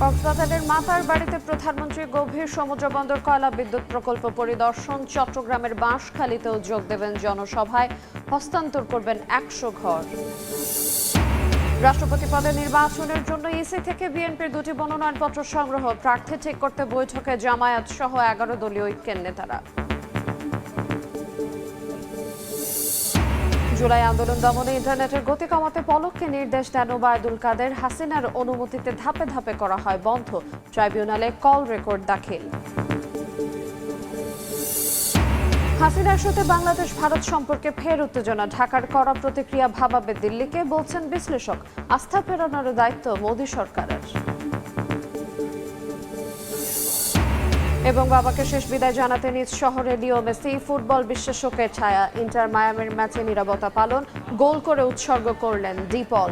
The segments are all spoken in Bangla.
কক্সবাজারের মাতার বাড়িতে প্রধানমন্ত্রী গভীর সমুদ্র বন্দর কয়লা বিদ্যুৎ প্রকল্প পরিদর্শন। চট্টগ্রামের বাঁশখালীতেও যোগ দেবেন জনসভায়, হস্তান্তর করবেন 100 ঘর। রাষ্ট্রপতি পদে নির্বাচনের জন্য ইসি থেকে বিএনপির 2টি মনোনয়নপত্র সংগ্রহ। প্রার্থী ঠিক করতে বৈঠকে জামায়াত সহ 11 দলীয় ঐক্যের নেতারা। জুলাই আন্দোলন দমনে ইন্টারনেটের গতি কমাতে পলককে নির্দেশ দেন ওবায়দুল কাদের। হাসিনার অনুমতিতে ধাপে ধাপে করা হয় বন্ধ। ট্রাইব্যুনালে কল রেকর্ড দাখিল। হাসিনার সাথে বাংলাদেশ ভারত সম্পর্কে ফের উত্তেজনা। ঢাকার কড়া প্রতিক্রিয়া ভাবাবে দিল্লিকে, বলছেন বিশ্লেষক। আস্থা ফেরানোর দায়িত্ব মোদী সরকারের। এবং বাবাকে শেষ বিদায় জানাতে নিজ শহরে লিও মেসি। ফুটবল বিশ্বের শোকের ছায়া। ইন্টার মায়ামির ম্যাচে নীরবতা পালন, গোল করে উৎসর্গ করলেন ডিপল।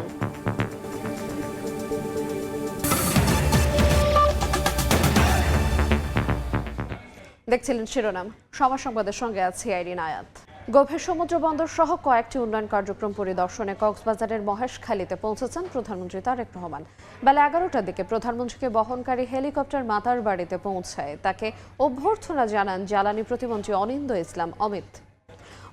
দেখছিলেন শিরোনাম। সমাজ সংবাদের সঙ্গে আছি আইরিন আয়াত। গভীর সমুদ্র বন্দর সহ কয়েকটি উন্নয়ন কার্যক্রম পরিদর্শনে কক্সবাজারের মহেশখালীতে পৌঁছেছেন প্রধানমন্ত্রী তারেক রহমান। বেলা 11টার দিকে প্রধানমন্ত্রীকে বহনকারী হেলিকপ্টার মাতার বাড়িতে পৌঁছায়। তাকে অভ্যর্থনা জানান জ্বালানি প্রতিমন্ত্রী অনিন্দ ইসলাম অমিত।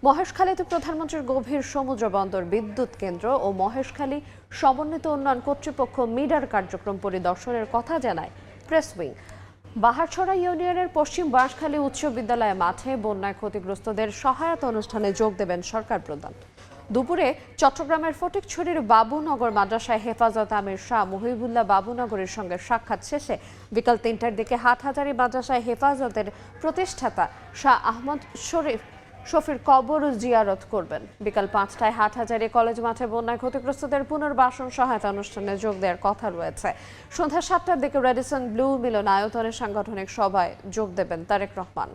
মহেশখালীতে প্রধানমন্ত্রীর গভীর সমুদ্র বন্দর, বিদ্যুৎ কেন্দ্র ও মহেশখালী সমন্বিত উন্নয়ন কর্তৃপক্ষ মিডার কার্যক্রম পরিদর্শনের কথা জানায় প্রেস উইং। বাহারছড়া ইউনিয়নের পশ্চিম বাঁশখালী উচ্চ বিদ্যালয় মাঠে বন্যায় ক্ষতিগ্রস্তদের সহায়তা অনুষ্ঠানে যোগ দেবেন সরকার প্রধান। দুপুরে চট্টগ্রামের ফটিকছড়ির বাবুনগর মাদ্রাসায় হেফাজত আমির শাহ মুহিবুল্লাহ বাবুনগরের সঙ্গে সাক্ষাৎ শেষে বিকাল 3টার দিকে হাটহাজারী মাদ্রাসায় হেফাজতের প্রতিষ্ঠাতা শাহ আহমদ শফির কবর জিয়ারত করবেন। বিকাল 5টায় হাটহাজারী কলেজ মাঠে বন্যায় ক্ষতিগ্রস্তদের পুনর্বাসন সহায়তা অনুষ্ঠানে যোগ দেওয়ার কথা রয়েছে। সন্ধ্যা 7টার দিকে রেডিসন ব্লু মিলনায়তনে সাংগঠনিক সভায় যোগ দেবেন তারেক রহমান।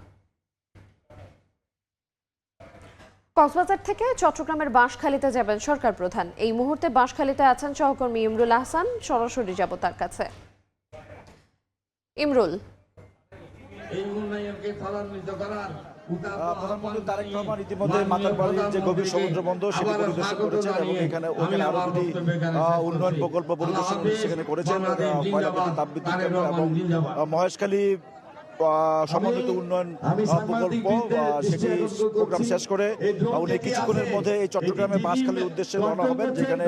কক্সবাজার থেকে চট্টগ্রামের বাঁশখালীতে যাবেন সরকার প্রধান। এই মুহূর্তে বাঁশখালীতে আছেন সহকর্মী ইমরুল আহসান। সরাসরি যাব তার কাছে। ইমরুল, প্রধানমন্ত্রী তারেক রহমান ইতিমধ্যে মাতার বাড়ির যে গভীর সমুদ্র বন্দর সেটি পরিদর্শন করেছেন এবং ওখানে আরো দুটি উন্নয়ন প্রকল্প পরিদর্শন সেখানে করেছেন। কয়লাভিত্তিক তাপবিদ্যুৎ কেন্দ্র এবং মহেশখালী সমন্বিত উন্নয়ন প্রকল্প, সেটি প্রোগ্রাম শেষ করে উনি কিছুক্ষণের মধ্যে এই চট্টগ্রামের বাঁশখালীর উদ্দেশ্যে রওনা হবেন, যেখানে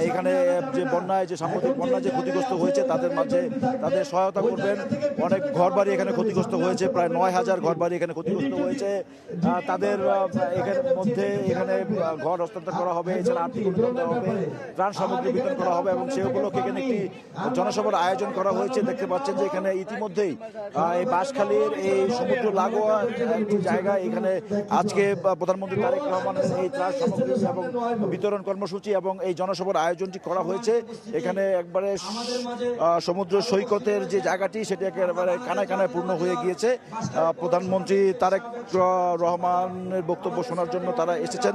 এখানে যে বন্যায় যে সাম্প্রতিক বন্যায় যে ক্ষতিগ্রস্ত হয়েছে তাদের মাঝে তাদের সহায়তা করবেন। অনেক ঘরবাড়ি এখানে ক্ষতিগ্রস্ত হয়েছে, প্রায় 9000 ঘরবাড়ি এখানে ক্ষতিগ্রস্ত হয়েছে। তাদের এখানের মধ্যে এখানে ঘর হস্তান্তর করা হবে, এছাড়া আর্থিক অনুদান দেওয়া হবে, ত্রাণ সামগ্রী বিতরণ করা হবে এবং সে উপলক্ষে এখানে একটি জনসভার আয়োজন করা হয়েছে। দেখতে পাচ্ছেন যে এখানে ইতিমধ্যেই এই বাঁশখালীর এই সমুদ্র লাগোয়া একটি জায়গা, এখানে আজকে প্রধানমন্ত্রী তারেক রহমানের এই ত্রাণ সামগ্রী এবং বিতরণ কর্মসূচি এবং এই জনসভার আয়োজনটি করা হয়েছে। এখানে একবারে সমুদ্র সৈকতের যে জায়গাটি সেটি একেবারে কানায় কানায় পূর্ণ হয়ে গিয়েছে। প্রধানমন্ত্রী তারেক রহমানের বক্তব্য শোনার জন্য তারা এসেছেন,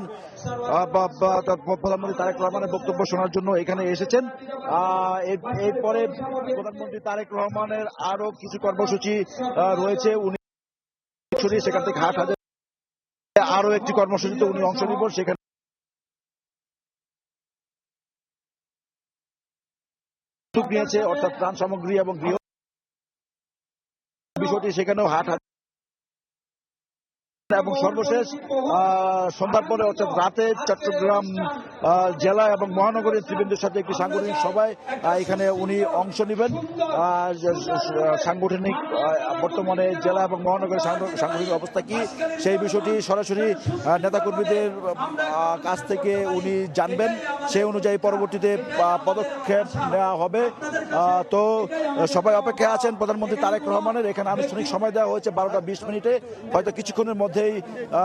প্রধানমন্ত্রী তারেক রহমানের বক্তব্য শোনার জন্য এখানে এসেছেন। এরপরে প্রধানমন্ত্রী তারেক রহমানের আরো কিছু কর্মসূচি রয়েছে। উনি সেখান থেকে হাটহাজারী আরো একটি কর্মসূচিতে উনি অংশ নিব, সেখানে নিয়েছে অর্থাৎ ত্রাণ সামগ্রী এবং গৃহ বিষয়টি সেখানেও হাটহাজারী এবং সর্বশেষ সন্ধ্যার পরে অর্থাৎ রাতে চট্টগ্রাম জেলা এবং মহানগরের নেতৃবৃন্দের সাথে একটি সাংগঠনিক সভায় এখানে উনি অংশ নেবেন। সাংগঠনিক বর্তমানে জেলা এবং মহানগরের সাংগঠনিক অবস্থা কি সেই বিষয়টি সরাসরি নেতাকর্মীদের কাছ থেকে উনি জানবেন, সেই অনুযায়ী পরবর্তীতে পদক্ষেপ নেওয়া হবে। তো সবাই অপেক্ষায় আছেন প্রধানমন্ত্রী তারেক রহমানের। এখানে আনুষ্ঠানিক সময় দেওয়া হয়েছে 12টা 20 মিনিটে। হয়তো কিছুক্ষণের মধ্যেই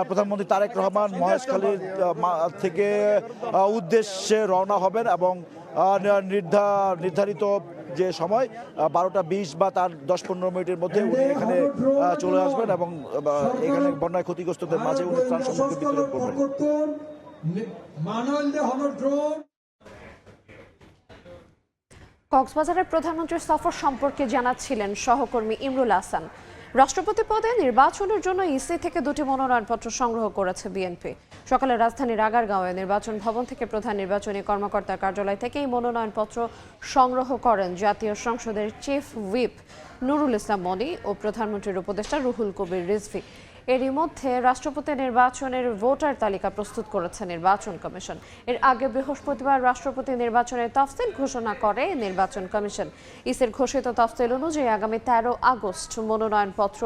প্রধানমন্ত্রী তারেক রহমান মহেশখালী থেকে উদ্দেশ্যে রওনা হবেন এবং নির্ধারিত যে সময় 12টা 20 বা তার 10-15 মিনিটের মধ্যে উনি এখানে চলে আসবেন এবং এখানে বন্যায় ক্ষতিগ্রস্তদের মাঝে উনি ত্রাণ সামগ্রী বিতরণ করবেন। কক্সবাজারের প্রধানমন্ত্রীর সফর সম্পর্কে জানাচ্ছিলেন সহকর্মী ইমরুল আহসান। রাষ্ট্রপতি পদে নির্বাচনের জন্য ইসি থেকে 2টি মনোনয়নপত্র সংগ্রহ করেছে বিএনপি। সকালে রাজধানীর আগারগাঁওয়ে নির্বাচন ভবন থেকে প্রধান নির্বাচনী কর্মকর্তার কার্যালয় থেকে এই মনোনয়নপত্র সংগ্রহ করেন জাতীয় সংসদের চিফ হুইপ নুরুল ইসলাম মনি ও প্রধানমন্ত্রীর উপদেষ্টা রুহুল কবির রিজভী। এরই মধ্যে রাষ্ট্রপতি নির্বাচনের ভোটার তালিকা প্রস্তুত করেছে নির্বাচন কমিশন। এর আগে বৃহস্পতিবার রাষ্ট্রপতি নির্বাচনের তফসিল ঘোষণা করে নির্বাচন কমিশন। ইসির ঘোষিত তফসিল অনুযায়ী আগামী 13 আগস্ট মনোনয়নপত্র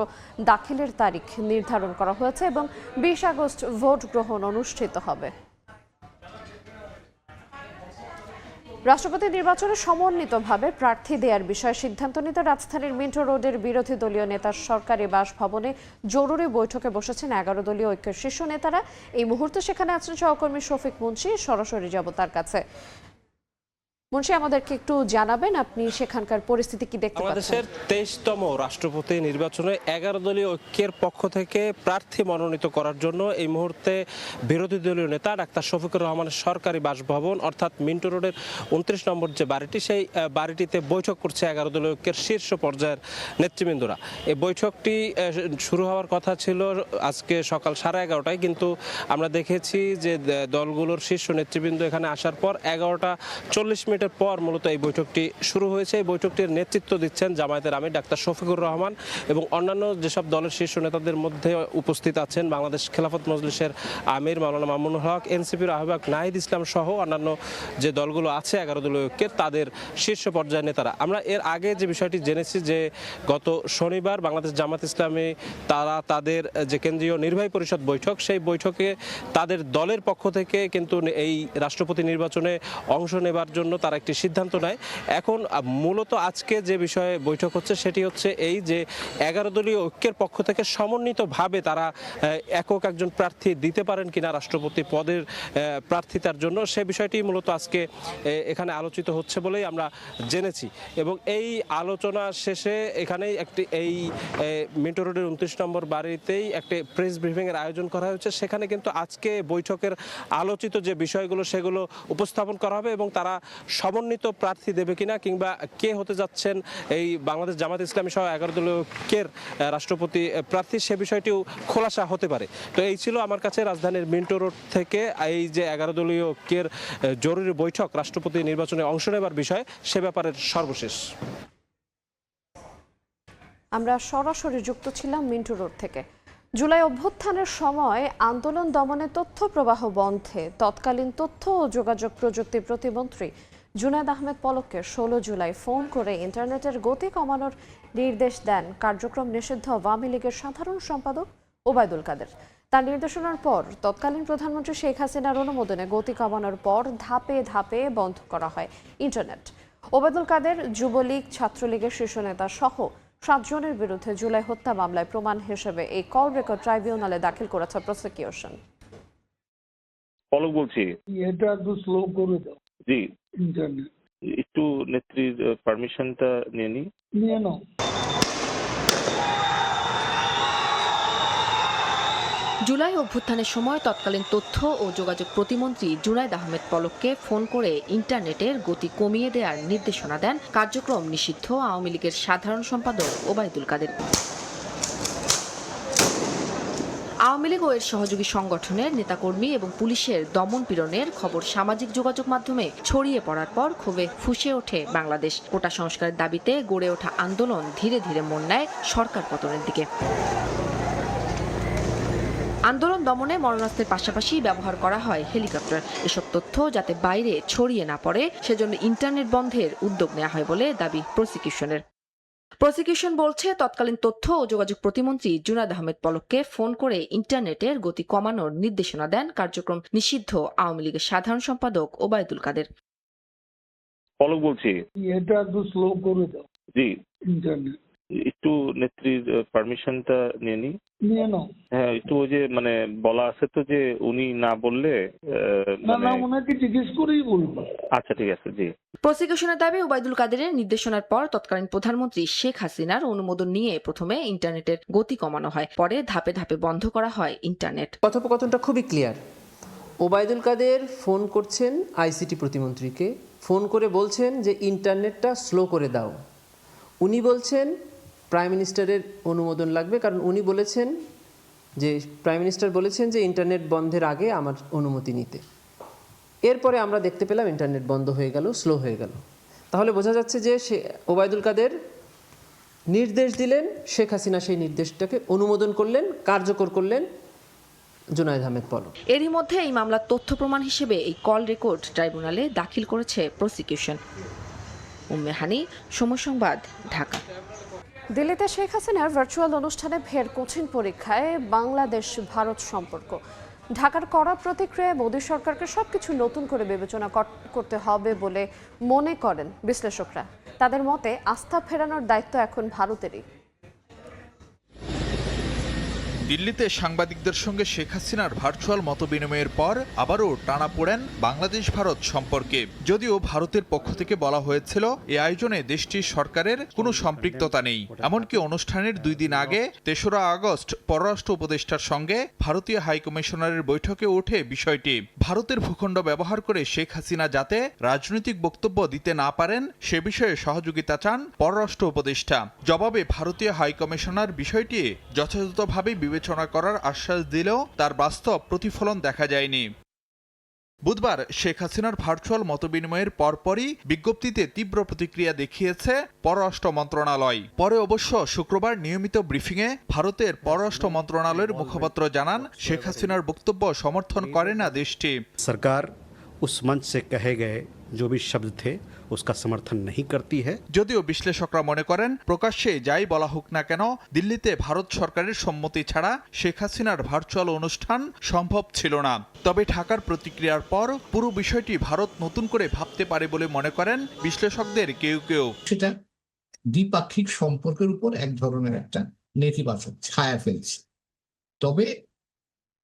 দাখিলের তারিখ নির্ধারণ করা হয়েছে এবং 20 আগস্ট ভোট গ্রহণ অনুষ্ঠিত হবে। রাষ্ট্রপতি নির্বাচনে সমন্বিতভাবে প্রার্থী দেওয়ার বিষয়ে সিদ্ধান্ত নিতে রাজধানীর মিন্টো রোডের বিরোধী দলীয় নেতার সরকারি বাসভবনে জরুরি বৈঠকে বসেছেন 11 দলীয় ঐক্যের শীর্ষ নেতারা। এই মুহূর্তে সেখানে আছেন সহকর্মী শফিক মুন্সি। সরাসরি যাব তার কাছে। মুন্সি, আমাদেরকে একটু জানাবেন আপনি সেখানকার পরিস্থিতি কি দেখতে পাচ্ছেন? বাংলাদেশের 23তম রাষ্ট্রপতি নির্বাচনে 11 দলীয় ঐক্যের পক্ষ থেকে প্রার্থী মনোনীত করার জন্য এই মুহূর্তে বিরোধী দলীয় নেতা ডাক্তার শফিকুর রহমানের সরকারি বাসভবন অর্থাৎ মিন্টো রোডের 29 নম্বর যে বাড়িটি, সেই বাড়িটিতে বৈঠক করছে 11 দলীয় ঐক্যের শীর্ষ পর্যায়ের নেতৃবৃন্দরা। এই বৈঠকটি শুরু হওয়ার কথা ছিল আজকে সকাল 11:30টায়, কিন্তু আমরা দেখেছি যে দলগুলোর শীর্ষ নেতৃবৃন্দ এখানে আসার পর 11:40 পর মূলত এই বৈঠকটি শুরু হয়েছে। এই বৈঠকটির নেতৃত্ব দিচ্ছেন জামায়াতের আমির ডাক্তার শফিকুর রহমান এবং অন্যান্য যেসব দলের শীর্ষ নেতাদের মধ্যে উপস্থিত আছেন বাংলাদেশ খেলাফত মজলিসের আমির মাওলানা মামুনুল হক, এনসিপির আহ্বায়ক নাহিদ ইসলাম সহ অন্যান্য যে দলগুলো আছে 11 দলীয় ঐক্যের, তাদের শীর্ষ পর্যায়ের নেতারা। আমরা এর আগে যে বিষয়টি জেনেছি যে গত শনিবার বাংলাদেশ জামাত ইসলামী তারা তাদের যে কেন্দ্রীয় নির্বাহী পরিষদ বৈঠক, সেই বৈঠকে তাদের দলের পক্ষ থেকে কিন্তু এই রাষ্ট্রপতি নির্বাচনে অংশ নেবার জন্য তারা একটি সিদ্ধান্ত নেয়। এখন মূলত আজকে যে বিষয়ে বৈঠক হচ্ছে সেটি হচ্ছে এই যে 11 দলীয় ঐক্যের পক্ষ থেকে সমন্বিতভাবে তারা একক একজন প্রার্থী দিতে পারেন কিনা রাষ্ট্রপতি পদের প্রার্থিতার জন্য, সে বিষয়টি মূলত আজকে এখানে আলোচিত হচ্ছে বলেই আমরা জেনেছি। এবং এই আলোচনা শেষে এখানেই একটি এই মিন্টো রোডের 29 নম্বর বাড়িতেই একটি প্রেস ব্রিফিং এর আয়োজন করা হয়েছে। সেখানে কিন্তু আজকে বৈঠকের আলোচিত যে বিষয়গুলো সেগুলো উপস্থাপন করা হবে এবং তারা সমন্বিত প্রার্থী দেবে কিনা কিংবা কে হতে যাচ্ছেন এই বাংলাদেশ জামাত ইসলামী সহ 11 দলীয় ঐক্যের রাষ্ট্রপতি প্রার্থী, সে বিষয়টিও খোলাসা হতে পারে। তো এই ছিল আমার কাছে রাজধানীর মিন্টো রোড থেকে এই যে 11 দলীয় ঐক্যের জরুরি বৈঠক রাষ্ট্রপতি নির্বাচনে অংশ নেবার বিষয়ে, সে ব্যাপারের সর্বশেষ। আমরা সরাসরি যুক্ত ছিলাম মিন্টো রোড থেকে। জুলাই অভ্যুত্থানের সময় আন্দোলন দমনে তথ্য প্রবাহ বন্ধে তৎকালীন তথ্য ও যোগাযোগ প্রযুক্তি প্রতিমন্ত্রী জুনায়েদ আহমেদ পলককে 16 জুলাই ফোন করে ইন্টারনেটের গতি কমানোর নির্দেশ দেন কার্যক্রম নিষিদ্ধ আওয়ামী লীগের সাধারণ সম্পাদক ওবায়দুল কাদের। তার নির্দেশনার পর তৎকালীন প্রধানমন্ত্রী শেখ হাসিনার অনুমোদনে গতি কমানোর পর ধাপে ধাপে বন্ধ করা হয় ইন্টারনেট। ওবায়দুল কাদের, যুবলীগ, ছাত্রলীগের শীর্ষ নেতা সহ 7 জনের বিরুদ্ধে জুলাই হত্যা মামলায় প্রমাণ হিসেবে এই কল রেকর্ড ট্রাইব্যুনালে দাখিল করেছে প্রসিকিউশন। পলক বলছি, এটা একটু স্লো করে দাও। জি ইন্টারনেট একটু নেত্রীর পারমিশনটা নিয়ে নাও। জুলাই অভ্যুত্থানের সময় তৎকালীন তথ্য ও যোগাযোগ প্রতিমন্ত্রী জুনায়েদ আহমেদ পলককে ফোন করে ইন্টারনেটের গতি কমিয়ে দেওয়ার নির্দেশনা দেন কার্যক্রম নিষিদ্ধ আওয়ামী লীগের সাধারণ সম্পাদক ওবায়দুল কাদের। আওয়ামী লীগ ও এর সহযোগী সংগঠনের নেতাকর্মী এবং পুলিশের দমন পীড়নের খবর সামাজিক যোগাযোগ মাধ্যমে ছড়িয়ে পড়ার পর ক্ষোভে ফুঁসে ওঠে বাংলাদেশ। কোটা সংস্কারের দাবিতে গড়ে ওঠা আন্দোলন ধীরে ধীরে মন নেয় সরকার পতনের দিকে। আন্দোলন দমনে মরণাস্ত্রের পাশাপাশি ব্যবহার করা হয় হেলিকপ্টার। এসব তথ্য যাতে বাইরে ছড়িয়ে না পড়ে সেজন্য ইন্টারনেট বন্ধের উদ্যোগ নেওয়া হয় বলে দাবি প্রসিকিউশনের। প্রসিকিউশন বলছে তৎকালীন তথ্য ও যোগাযোগ প্রতিমন্ত্রী জুনায়েদ আহমেদ পলককে ফোন করে ইন্টারনেটের গতি কমানোর নির্দেশনা দেন কার্যক্রম নিষিদ্ধ আওয়ামী লীগের সাধারণ সম্পাদক ওবায়দুল কাদের। পলক বলছি, এটা একটু স্লো করে দাও। জি ইন্টারনেট একটু নেত্রীর পারমিশনটা নিয়ে নাও। হ্যাঁ, একটু ওই যে মানে বলা আছে তো যে উনি না বললে না ওনাকে জিজ্ঞেস করেই বলবো। আচ্ছা ঠিক আছে। জি প্রসিকিউশনের দাবি ওবায়দুল কাদেরের নির্দেশনার পর তৎকালীন প্রধানমন্ত্রী শেখ হাসিনার অনুমোদন নিয়ে প্রথমে ইন্টারনেটের গতি কমানো হয়, পরে ধাপে ধাপে বন্ধ করা হয় ইন্টারনেট। কথোপকথনটা খুবই ক্লিয়ার। ওবায়দুল কাদের ফোন করছেন আইসিটি প্রতিমন্ত্রীকে, ফোন করে বলছেন যে ইন্টারনেটটা স্লো করে দাও। উনি বলছেন প্রাইম মিনিস্টারের অনুমোদন লাগবে, কারণ উনি বলেছেন যে প্রাইম মিনিস্টার বলেছেন যে ইন্টারনেট বন্ধের আগে আমার অনুমতি নিতে। এরপরে আমরা দেখতে পেলাম ইন্টারনেট বন্ধ হয়ে গেল, স্লো হয়ে গেল। তাহলে বোঝা যাচ্ছে যে ওবায়দুল কাদের নির্দেশ দিলেন, শেখ হাসিনা সেই নির্দেশটাকে অনুমোদন করলেন, কার্যকর করলেন জুনায়েদ আহমেদ পলক। এরই মধ্যে এই মামলার তথ্য প্রমাণ হিসেবে এই কল রেকর্ড ট্রাইব্যুনালে দাখিল করেছে প্রসিকিউশন। উম্মে হানি, সময় সংবাদ, ঢাকা। দিল্লিতে শেখ হাসিনার ভার্চুয়াল অনুষ্ঠানে ফের কঠিন পরীক্ষায় বাংলাদেশ ভারত সম্পর্ক। ঢাকার কড়া প্রতিক্রিয়ায় মোদী সরকারকে সবকিছু নতুন করে বিবেচনা করতে হবে বলে মনে করেন বিশ্লেষকরা। তাদের মতে আস্থা ফেরানোর দায়িত্ব এখন ভারতেরই। দিল্লিতে সাংবাদিকদের সঙ্গে শেখ হাসিনার ভার্চুয়াল মতবিনিময়ের পর আবারও টানাপোড়েন বাংলাদেশ ভারত সম্পর্কে। যদিও ভারতের পক্ষ থেকে বলা হয়েছিল এ আয়োজনে দেশটির সরকারের কোনো সম্পৃক্ততা নেই। এমনকি অনুষ্ঠানের 2 দিন আগে 3রা আগস্ট পররাষ্ট্র উপদেষ্টার সঙ্গে ভারতীয় হাইকমিশনারের বৈঠকে ওঠে বিষয়টি। ভারতের ভূখণ্ড ব্যবহার করে শেখ হাসিনা যাতে রাজনৈতিক বক্তব্য দিতে না পারেন সে বিষয়ে সহযোগিতা চান পররাষ্ট্র উপদেষ্টা। জবাবে ভারতীয় হাইকমিশনার বিষয়টি যথাযথভাবে বিবেচনা করার আশ্বাস দিলেও তার বাস্তব প্রতিফলন দেখা যায়নি। বুধবার শেখ হাসিনার ভার্চুয়াল মতবিনিময়ের পরপরই বিজ্ঞপ্তিতে তীব্র প্রতিক্রিয়া দেখিয়েছে পররাষ্ট্র মন্ত্রণালয়। পরে অবশ্য শুক্রবার নিয়মিত ব্রিফিংয়ে ভারতের পররাষ্ট্র মন্ত্রণালয়ের মুখপাত্র জানান শেখ হাসিনার বক্তব্য সমর্থন করে না দেশটি। সরকার उस मंच से कहे गए जो भी शब्द थे उसका समर्थन नहीं करती है। যদিও বিশ্লেষকরা মনে করেন প্রকাশ্যে যাই বলা হোক না কেন দিল্লিতে ভারত সরকারের সম্মতি ছাড়া শেখ হাসিনার ভার্চুয়াল অনুষ্ঠান সম্ভব ছিল না। তবে ঢাকার প্রতিক্রিয়ার পর পুরো বিষয়টি ভারত নতুন করে ভাবতে পারে বলে মনে করেন বিশ্লেষকদের কেউ কেউ। সেটা দ্বিপাক্ষিক সম্পর্কের উপর এক ধরনের একটা নেতিবাচক ছায়া ফেলছে। তবে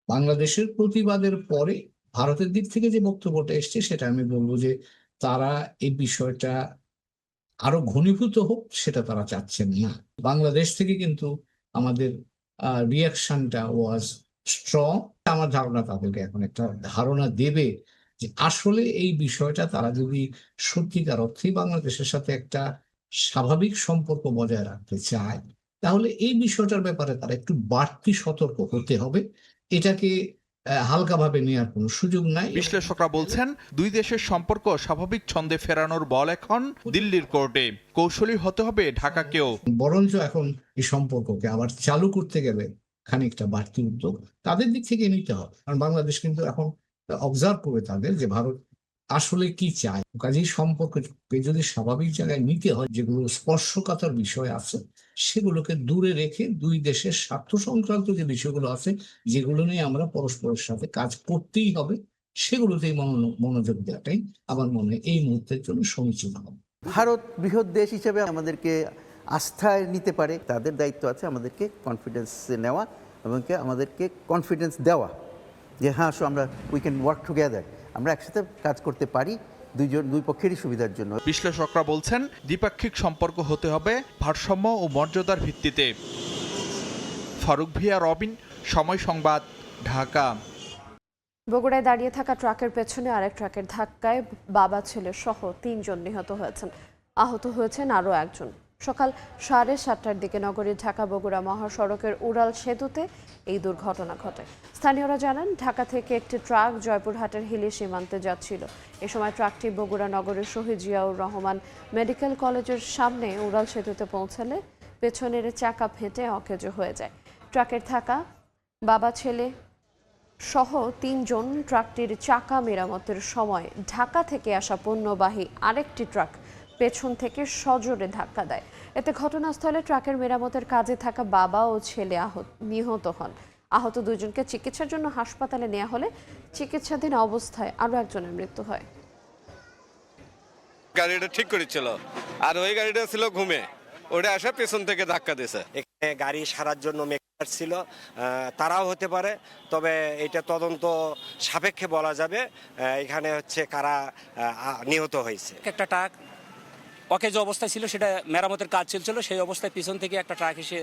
বাংলাদেশের প্রতিবাদের পরে ভারতের দিক থেকে যে বক্তব্যটা এসছে সেটা আমি বলবো যে তারা এই বিষয়টা আরো ঘনীভূত হোক সেটা তারা চাচ্ছেন না। বাংলাদেশ থেকে কিন্তু আমাদের রিয়াকশনটা ওয়াজ স্ট্রং। আমার ধারণা তাদেরকে এখন একটা ধারণা দেবে যে আসলে এই বিষয়টা তারা যদি সত্যিকার অর্থেই বাংলাদেশের সাথে একটা স্বাভাবিক সম্পর্ক বজায় রাখতে চায় তাহলে এই বিষয়টার ব্যাপারে তারা একটু বাড়তি সতর্ক হতে হবে। এটাকে হালকাভাবে নেওয়ার কোনো সুযোগ নাই। বিশ্লেষকরা বলছেন দুই দেশের সম্পর্ক স্বাভাবিক ছন্দে ফেরানোর বল এখন দিল্লির কোর্টে। কৌশলী হতে হবে ঢাকাকেও। বরঞ্চ এখন এই সম্পর্ককে আবার চালু করতে গেলে খানিকটা বাড়তি উদ্যোগ তাদের দিক থেকে নিতে হবে। কারণ বাংলাদেশ কিন্তু এখন অবজার্ভ করবে তাদের যে ভারত আসলে কি চায়। কাজেই সম্পর্ককে যদি স্বাভাবিক জায়গায় নিতে হয় যেগুলো স্পর্শকাতর বিষয় আছে সেগুলোকে দূরে রেখে দুই দেশের স্বার্থ সংক্রান্ত যে বিষয়গুলো আছে যেগুলো নিয়ে আমরা পরস্পরের সাথে কাজ করতেই হবে সেগুলোতেই মনোযোগ দেওয়াটাই আমার মনে হয় এই মুহূর্তের জন্য সমীচীন হবে। ভারত বৃহৎ দেশ হিসেবে আমাদেরকে আস্থায় নিতে পারে, তাদের দায়িত্ব আছে আমাদেরকে কনফিডেন্সে নেওয়া এবং আমাদেরকে কনফিডেন্স দেওয়া যে হ্যাঁ আমরা উই ক্যান ওয়ার্ক টুগেদার, আমরা একসাথে কাজ করতে পারি দুই পক্ষেরই সুবিধার জন্য। বিশ্লেষকরা বলছেন দ্বিপাক্ষিক সম্পর্ক হতে হবে ভারসাম্য ও মর্যাদার ভিত্তিতে। ফারুক ভিয়া, রবিন, সময় সংবাদ, ঢাকা। বগুড়ায় দাঁড়িয়ে থাকা ট্রাকের পেছনে আরেক ট্রাকের ধাক্কায় বাবা ছেলে সহ 3 জন নিহত হয়েছেন। আহত হয়েছেন আরও একজন। সকাল 7:30টার দিকে নগরীর ঢাকা বগুড়া মহাসড়কের উড়াল সেতুতে এই দুর্ঘটনা ঘটে। স্থানীয়রা জানান ঢাকা থেকে একটি ট্রাক জয়পুরহাটের হিলি সীমান্তে যাচ্ছিল। এ সময় ট্রাকটি বগুড়া নগরের শহীদ জিয়াউর রহমান মেডিকেল কলেজের সামনে উড়াল সেতুতে পৌঁছালে পেছনের চাকা ফেটে অকেজো হয়ে যায়। ট্রাকের থাকা বাবা ছেলে সহ 3 জন ট্রাকটির চাকা মেরামতের সময় ঢাকা থেকে আসা পণ্যবাহী আরেকটি ট্রাক পেছন থেকে সজোরে ধাক্কা দেয়। এতে ঘটনাস্থলে ট্রাকের মেরামতের কাজে থাকা বাবা ও ছেলে নিহত হন। আহত 2 জনকে চিকিৎসার জন্য হাসপাতালে নেওয়া হলে চিকিৎসাধীন অবস্থায় আরও একজনের মৃত্যু হয়। গাড়িটা ঠিক করেছিল আর ওই গাড়িটা ছিল ঘুমে, ওটা আসা পেছন থেকে ধাক্কা দিয়েছে। এখানে গাড়ি সারার জন্য মেকার ছিল, তারাও হতে পারে, তবে এটা তদন্ত সাপেক্ষে বলা যাবে এখানে হচ্ছে কারা নিহত হয়েছে। একটা ট্রাক অকেজো অবস্থায় ছিল, সেটা মেরামতের কাজ চলছিল, সেই অবস্থায় পিছন থেকে একটা ট্রাক এসে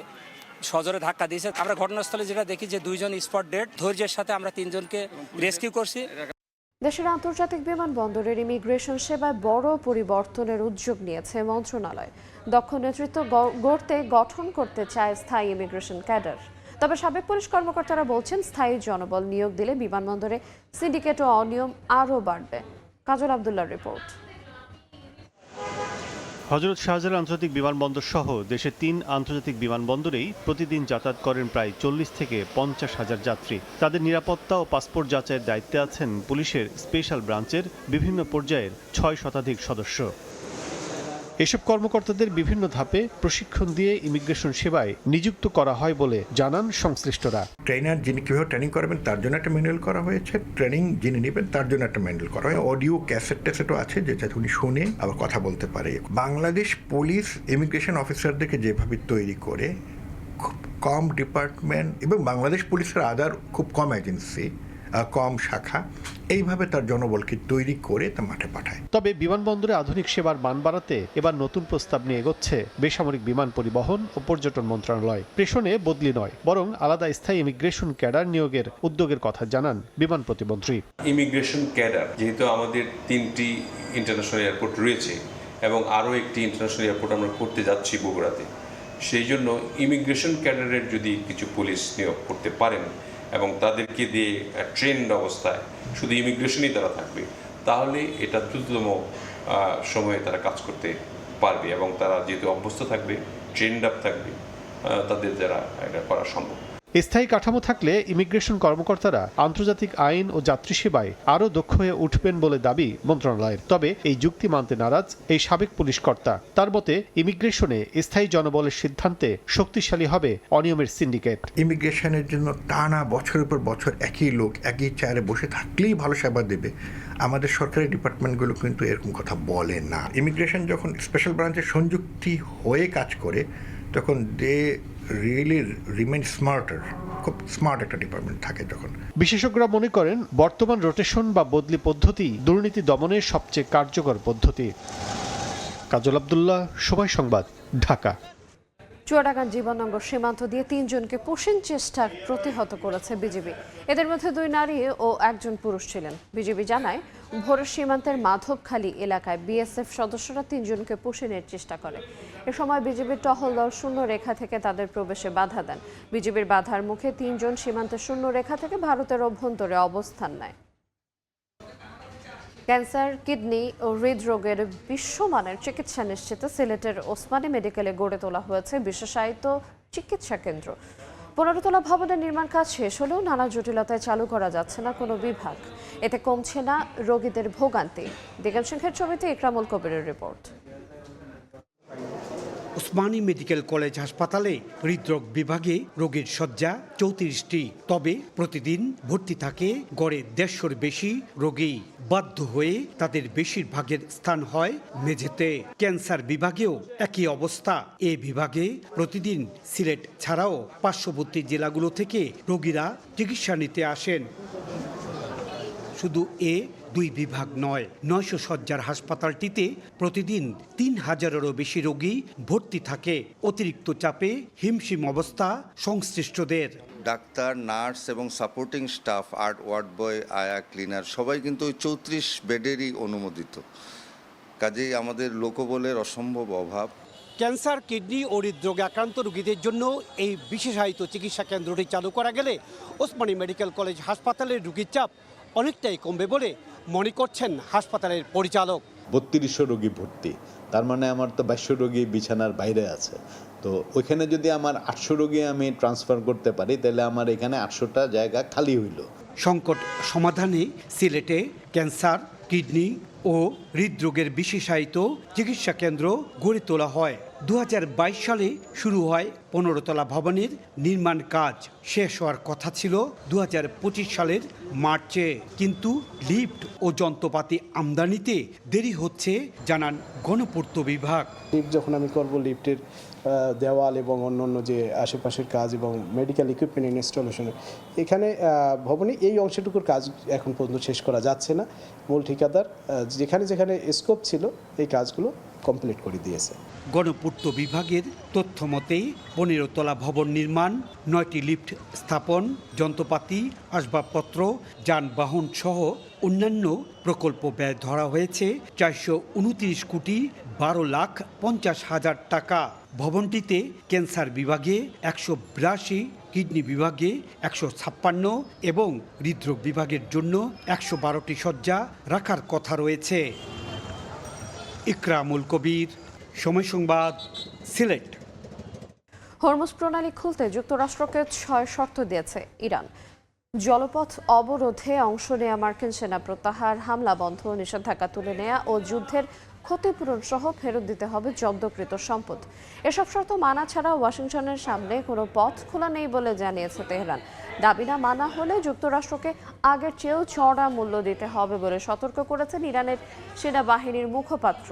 সজোরে ধাক্কা দিয়েছে। আমরা ঘটনাস্থলে যেটা দেখি যে 2 জন স্পট ডেড। ধৈর্যের সাথে আমরা 3 জনকে রেস্কিউ করছি। দেশের আন্তর্জাতিক বিমানবন্দরের ইমিগ্রেশন সেবায় বড় পরিবর্তনের উদ্যোগ নিয়েছে মন্ত্রণালয়। দক্ষ নেতৃত্ব গঠন করতে চায় স্থায়ী ইমিগ্রেশন ক্যাডার। তবে সাবেক পুলিশ কর্মকর্তারা বলছেন স্থায়ী জনবল নিয়োগ দিলে বিমানবন্দরে সিন্ডিকেট ও অনিয়ম আরও বাড়বে। কাজল আব্দুল্লাহর রিপোর্ট। হযরত শাহজালাল আন্তর্জাতিক বিমানবন্দর সহ দেশের ৩ আন্তর্জাতিক বিমানবন্দরেই প্রতিদিন যাতায়াত করেন প্রায় ৪০ থেকে ৫০ হাজার যাত্রী। তাদের নিরাপত্তা ও পাসপোর্ট যাচাইয়ের দায়িত্বে আছেন পুলিশের স্পেশাল ব্রাঞ্চের বিভিন্ন পর্যায়ের ৬ শতাধিক সদস্য। এসব কর্মকর্তাদের বিভিন্ন ধাপে প্রশিক্ষণ দিয়ে ইমিগ্রেশন সেবায় নিযুক্ত করা হয় বলে জানান সংশ্লিষ্টরা। ট্রেনার যিনি কিভাবে ট্রেনিং করাবেন তার জন্য একটা ম্যানুয়াল করা হয়েছে, ট্রেনিং যিনি নেবেন তার জন্য একটা ম্যানুয়াল করা হয়। অডিও ক্যাসেটও আছে যেটা উনি শুনে আবার কথা বলতে পারে। বাংলাদেশ পুলিশ ইমিগ্রেশন অফিসারদেরকে যেভাবে তৈরি করে, খুব কম ডিপার্টমেন্ট এবং বাংলাদেশ পুলিশের আদার খুব কম এজেন্সি, কম শাখা, এইভাবে তার জনবলকে তৈরি করে তা মাঠে পাঠায়। তবে বিমানবন্দরে আধুনিক সেবার মান বাড়াতে এবার নতুন প্রস্তাব নিয়ে এগোচ্ছে বেসামরিক বিমান পরিবহন ও পর্যটন মন্ত্রণালয়। প্রেষণে বদলি নয়, বরং আলাদা স্থায়ী ইমিগ্রেশন ক্যাডার নিয়োগের উদ্যোগের কথা জানান বিমান প্রতিমন্ত্রী। ইমিগ্রেশন ক্যাডার, যেহেতু আমাদের 3টি ইন্টারন্যাশনাল এয়ারপোর্ট রয়েছে এবং আরও একটি ইন্টারন্যাশনাল এয়ারপোর্ট আমরা করতে যাচ্ছি বগুড়াতে, সেই জন্য ইমিগ্রেশন ক্যাডারের যদি কিছু পুলিশ নিয়োগ করতে পারেন এবং তাদেরকে দিয়ে ট্রেন্ড অবস্থায় শুধু ইমিগ্রেশনই তারা থাকবে, তাহলে এটা দ্রুততম সময়ে তারা কাজ করতে পারবে এবং তারা যেহেতু অভ্যস্ত থাকবে, ট্রেন্ড আপ থাকবে, তাদের দ্বারা এটা করা সম্ভব। স্থায়ী কাঠামো থাকলে ইমিগ্রেশন কর্মকর্তারা আন্তর্জাতিক আইন ও যাত্রী সেবায় আরও দক্ষ হয়ে উঠবেন বলে দাবি মন্ত্রণালয়ের। তবে এই যুক্তি মানতে নারাজ এই সাবেক পুলিশ কর্তা। তার মতে ইমিগ্রেশনে স্থায়ী জনবলের সিদ্ধান্তে শক্তিশালী হবে অনিয়মের সিন্ডিকেট। ইমিগ্রেশনের জন্য টানা বছরের পর বছর একই লোক একই চেয়ারে বসে থাকলেই ভালো সেবা দেবে, আমাদের সরকারি ডিপার্টমেন্টগুলো কিন্তু এরকম কথা বলে না। ইমিগ্রেশন যখন স্পেশাল ব্রাঞ্চের সংযুক্তি হয়ে কাজ করে তখন দে রিয়েলি রিমেইন স্মার্টার, খুব স্মার্ট একটা ডিপার্টমেন্ট থাকে তখন। বিশেষজ্ঞরা মনে করেন বর্তমান রোটেশন বা বদলি পদ্ধতি দুর্নীতি দমনের সবচেয়ে কার্যকর পদ্ধতি। কাজল আব্দুল্লাহ, সময় সংবাদ, ঢাকা। চুয়াডাঙ্গার জীবননগর সীমান্ত দিয়ে 3 জনকে পুষিং চেষ্টা প্রতিহত করেছে বিজিবি। এদের মধ্যে 2 নারী ও 1 জন পুরুষ ছিলেন। বিজিবি জানায় ভোরের সীমান্তের মাধবখালী এলাকায় বিএসএফ সদস্যরা 3 জনকে পুষিনের চেষ্টা করে। এ সময় বিজিবির টহল দল শূন্য রেখা থেকে তাদের প্রবেশে বাধা দেন। বিজিবির বাধার মুখে 3 জন সীমান্তের শূন্য রেখা থেকে ভারতের অভ্যন্তরে অবস্থান নেয়। ক্যান্সার, কিডনি ও হৃদরোগের বিশ্বমানের চিকিৎসা নিশ্চিতে সিলেটের ওসমানী মেডিকেলে গড়ে তোলা হয়েছে বিশেষায়িত চিকিৎসা কেন্দ্র। 15 তলা ভবনের নির্মাণ কাজ শেষ হলেও নানা জটিলতায় চালু করা যাচ্ছে না কোনো বিভাগ। এতে কমছে না রোগীদের ভোগান্তি। দিগন্ত সিংহের ছবিতে ইকরামুল কবিরের রিপোর্ট। ওসমানী মেডিকেল কলেজ হাসপাতালে হৃদরোগ বিভাগে রোগীর শয্যা 34টি, তবে প্রতিদিন ভর্তি থাকে গড়ে 150-র বেশি রোগী। বাধ্য হয়ে তাদের বেশিরভাগের স্থান হয় মেঝেতে। ক্যান্সার বিভাগেও একই অবস্থা। এ বিভাগে প্রতিদিন সিলেট ছাড়াও পার্শ্ববর্তী জেলাগুলো থেকে রোগীরা চিকিৎসা নিতে আসেন। শুধু দুই বিভাগ নয়, 900 শয্যার হাসপাতালটিতে প্রতিদিন 3000-এরও বেশি রোগী ভর্তি থাকে। অতিরিক্ত চাপে হিমশিম অবস্থা সংশ্লিষ্টদের। ডাক্তার, নার্স এবং সাপোর্টিং স্টাফ, ওয়ার্ড বয়, আয়া, ক্লিনার সবাই কিন্তু ওই 34 বেডেরই অনুমোদিত। কাজেই আমাদের লোকবলের অসম্ভব অভাব। ক্যান্সার, কিডনি ও হৃদরোগে আক্রান্ত রোগীদের জন্য এই বিশেষায়িত চিকিৎসা কেন্দ্রটি চালু করা গেলে ওসমানী মেডিকেল কলেজ হাসপাতালের রোগীর চাপ অনেকটাই কমবে বলে মনে করছেন হাসপাতালের পরিচালক। 3200 রোগী ভর্তি, তার মানে আমার তো 2200 রোগী বিছানার বাইরে আছে। তো ওইখানে যদি আমার 800 রোগী আমি ট্রান্সফার করতে পারি তাহলে আমার এখানে 800টা জায়গা খালি হইল। সংকট সমাধানে সিলেটে ক্যান্সার, কিডনি ও হৃদরোগের বিশেষায়িত চিকিৎসা কেন্দ্র গড়ে তোলা হয়। 2022 সালে শুরু হয় 15 তলা ভবনের নির্মাণ কাজ। শেষ হওয়ার কথা ছিল 2025 সালের মার্চে, কিন্তু লিফট ও যন্ত্রপাতি আমদানিতে দেরি হচ্ছে জানান গণপূর্ত বিভাগ। লিফট যখন আমি করব, লিফটের দেওয়াল এবং অন্যান্য যে আশেপাশের কাজ এবং মেডিকেল ইকুইপমেন্ট ইনস্টলেশন, এখানে ভবনে এই অংশটুকুর কাজ এখন পর্যন্ত শেষ করা যাচ্ছে না। মূল ঠিকাদার যেখানে যেখানে স্কোপ ছিল এই কাজগুলো কমপ্লিট করে দিয়েছে। গণপূর্ত বিভাগের তথ্য মতে 15 তলা ভবন নির্মাণ, 9টি লিফট স্থাপন, যন্ত্রপাতি, আসবাবপত্র, যানবাহন সহ অন্যান্য প্রকল্প ব্যয় ধরা হয়েছে 429 কোটি 12,50,000 টাকা। ভবনটিতে ক্যান্সার বিভাগে 182, কিডনি বিভাগে 156 এবং হৃদরোগ বিভাগের জন্য 112টি শয্যা রাখার কথা রয়েছে। ইকরামুল কবির, সময় সংবাদ, সিলেট। হরমুজ প্রণালী খুলতে যুক্তরাষ্ট্রকে 6 শর্ত দিয়েছে ইরান। জলপথ অবরোধে অংশ নেয়া মার্কিন সেনা প্রত্যাহার, হামলা বন্ধ, নিষেধাজ্ঞা তুলে নেয়া ও যুদ্ধের ক্ষতিপূরণ সহ ফেরত দিতে হবে জব্দকৃত সম্পদ। এসব শর্ত মানা ছাড়া ওয়াশিংটনের সামনে কোনো পথ খোলা নেই বলে জানিয়েছে তেহরান। দাবি না মানা হলে যুক্তরাষ্ট্রকে আগের চেয়েও চড়া মূল্য দিতে হবে বলে সতর্ক করেছেন ইরানের সেনাবাহিনীর মুখপাত্র।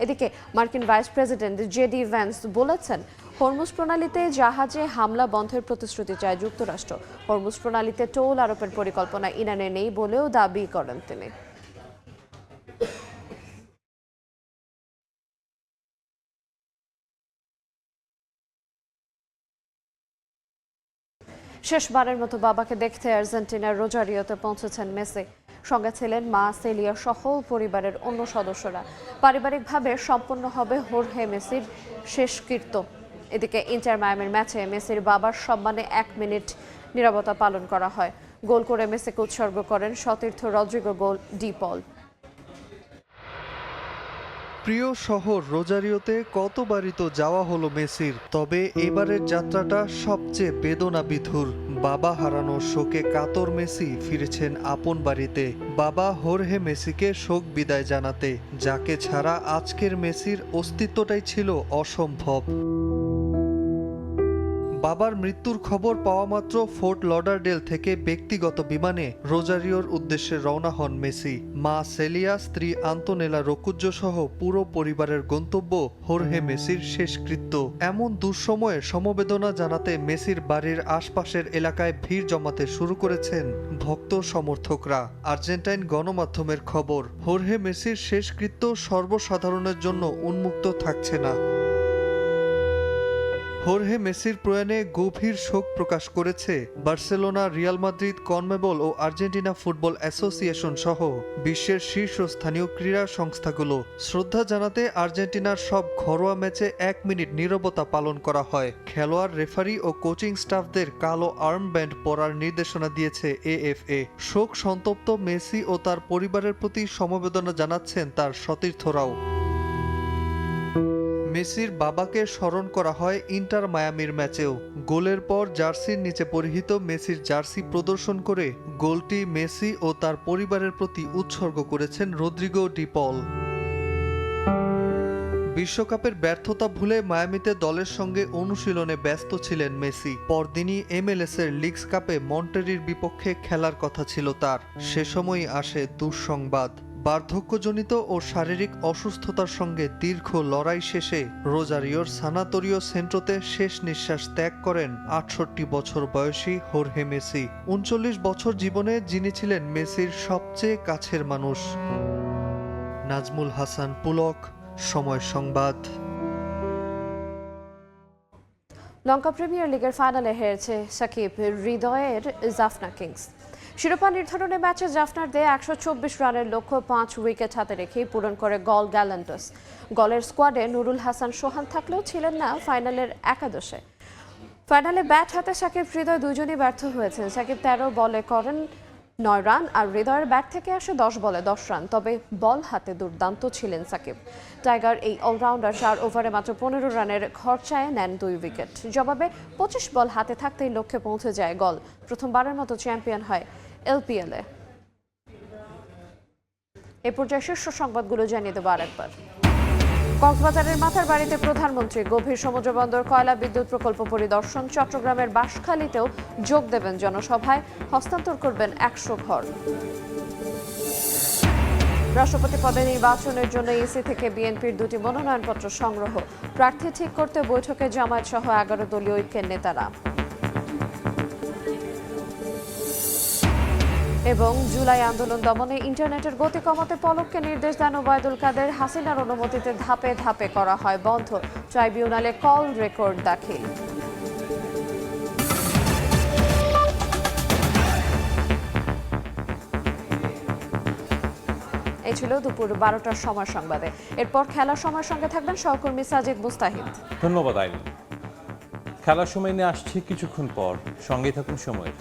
এদিকে মার্কিন ভাইস প্রেসিডেন্ট জেডি ভ্যান্স বলেছেন, হরমুজ প্রণালীতে জাহাজে হামলা বন্ধের প্রতিশ্রুতি চায় যুক্তরাষ্ট্র। হরমুজ প্রণালীতে টোল আরোপের পরিকল্পনা ইরানে নেই বলেও দাবি করেন তিনি। শেষবারের মতো বাবাকে দেখতে আর্জেন্টিনার রোজারিওতে পৌঁছেছেন মেসি। সঙ্গে ছিলেন মা সেলিয়া সহ পরিবারের অন্য সদস্যরা। পারিবারিকভাবে সম্পন্ন হবে হোর্হে মেসির শেষকৃত্য। এদিকে ইন্টার মায়ামির ম্যাচে মেসির বাবার সম্মানে 1 মিনিট নীরবতা পালন করা হয়। গোল করে মেসিকে উৎসর্গ করেন সতীর্থ রদ্রিগো ডি পল। প্রিয় শহর রোজারিওতে কতবারই তো যাওয়া হলো মেসির, তবে এবারের যাত্রাটা সবচেয়ে বেদনাবিধুর। বাবা হারানোর শোকে কাতর মেসি ফিরেছেন আপন বাড়িতে, বাবা হোর্হে মেসিকে শোক বিদায় জানাতে, যাকে ছাড়া আজকের মেসির অস্তিত্বটাই ছিল অসম্ভব। বাবার মৃত্যুর খবর পাওয়া মাত্র ফোর্ট লডারডেল থেকে ব্যক্তিগত বিমানে রোজারিওর উদ্দেশ্যে রওনা হন মেসি। মা সেলিয়া, স্ত্রী আন্তোনেলা রকুজ্জো সহ পুরো পরিবারের গন্তব্য হোর্হে মেসির শেষকৃত্য। এমন দুঃসময়ে সমবেদনা জানাতে মেসির বাড়ির আশপাশের এলাকায় ভিড় জমাতে শুরু করেছেন ভক্ত সমর্থকরা। আর্জেন্টাইন গণমাধ্যমের খবর, হোর্হে মেসির শেষকৃত্য সর্বসাধারণের জন্য উন্মুক্ত থাকছে না। হোর্হে মেসির প্রয়াণে গভীর শোক প্রকাশ করেছে বার্সেলোনা, রিয়াল মাদ্রিদ, কনমেবল ও আর্জেন্টিনা ফুটবল অ্যাসোসিয়েশন সহ বিশ্বের শীর্ষস্থানীয় ক্রীড়া সংস্থাগুলো। শ্রদ্ধা জানাতে আর্জেন্টিনার সব ঘরোয়া ম্যাচে 1 মিনিট নীরবতা পালন করা হয়। খেলোয়াড়, রেফারি ও কোচিং স্টাফদের কালো আর্মব্যান্ড পরার নির্দেশনা দিয়েছে এএফএ। শোক সন্তপ্ত মেসি ও তার পরিবারের প্রতি সমবেদনা জানাচ্ছেন তার সতীর্থরাও। মেসির বাবাকে স্মরণ করা হয় ইন্টার মায়ামির ম্যাচেও। গোলের পর জার্সির নিচে পরিহিত মেসির জার্সি প্রদর্শন করে গোলটি মেসি ও তার পরিবারের প্রতি উৎসর্গ করেছেন রদ্রিগো ডি পল। বিশ্বকাপের ব্যর্থতা ভুলে মায়ামিতে দলের সঙ্গে অনুশীলনে ব্যস্ত ছিলেন মেসি। পরদিনই MLS-এর লিগস কাপে মন্টেরির বিপক্ষে খেলার কথা ছিল তার। সে সময়ই আসে দুঃসংবাদ। বার্ধক্যজনিত ও শারীরিক অসুস্থতার সঙ্গে দীর্ঘ লড়াই শেষে রোজারিওর সানাতোরিও সেন্ট্রোতে শেষ নিঃশ্বাস ত্যাগ করেন 68 বছর বয়সী হোর্হে মেসি। 39 বছর জীবনে যিনি ছিলেন মেসির সবচেয়ে কাছের মানুষ। নাজমুল হাসান পুলক, সময় সংবাদ। লঙ্কা প্রিমিয়ার লিগের ফাইনালে হেরেছে সাকিব হৃদয়ের জাফনা কিংস। শিরোপা নির্ধারণী ম্যাচে জাফনার দেয়া 124 রানের লক্ষ্য 5 উইকেট হাতে রেখেই পূরণ করে গল গ্যালান্টস। গলের স্কোয়াডে নুরুল হাসান সোহান থাকলেও ছিলেন না ফাইনালের একাদশে। ফাইনালে ব্যাট হাতে সাকিব হৃদয় দুজনই ব্যর্থ হয়েছেন। সাকিব 13 বলে করেন 9 রান আর হৃদয়ের ব্যাট থেকে আসে 10 বলে 10 রান। তবে বল হাতে দুর্দান্ত ছিলেন সাকিব। টাইগার এই অলরাউন্ডার 4 ওভারে মাত্র 15 রানের খরচায় নেন 2 উইকেট। জবাবে 25 বল হাতে থাকতেই লক্ষ্যে পৌঁছে যায় গল। প্রথমবারের মতো চ্যাম্পিয়ন হয় LPL-এ। এ পর্যায়ে শীর্ষ সংবাদগুলো জানিয়ে দেবো আরেকবার। কক্সবাজারের মাথার বাড়িতে প্রধানমন্ত্রী, গভীর সমুদ্র বন্দর, কয়লা বিদ্যুৎ প্রকল্প পরিদর্শন। চট্টগ্রামের বাঁশখালীতেও যোগ দেবেন জনসভায়, হস্তান্তর করবেন 100 ঘর। রাষ্ট্রপতি পদে নির্বাচনের জন্য ইসি থেকে বিএনপির 2টি মনোনয়নপত্র সংগ্রহ। প্রার্থী ঠিক করতে বৈঠকে জামায়াত সহ 11 দলীয় ঐক্যের নেতারা। এবং জুলাই আন্দোলন দমনে ইন্টারনেটের গতি কমাতে পলককে নির্দেশ দেন ওবায়দুল কাদের। হাসিনার অনুমতিতে ধাপে ধাপে করা হয় বন্ধ। ট্রাইব্যুনালে কল রেকর্ড দাখিল। এই ছিল দুপুর 12টার সময় সংবাদে। এরপর খেলার সময়ের সঙ্গে থাকবেন সহকর্মী সাজিদ মুস্তাহিদ। ধন্যবাদ আইন। খেলার সময় নিয়ে আসছে কিছুক্ষণ পর, সঙ্গে থাকুন সময়ের।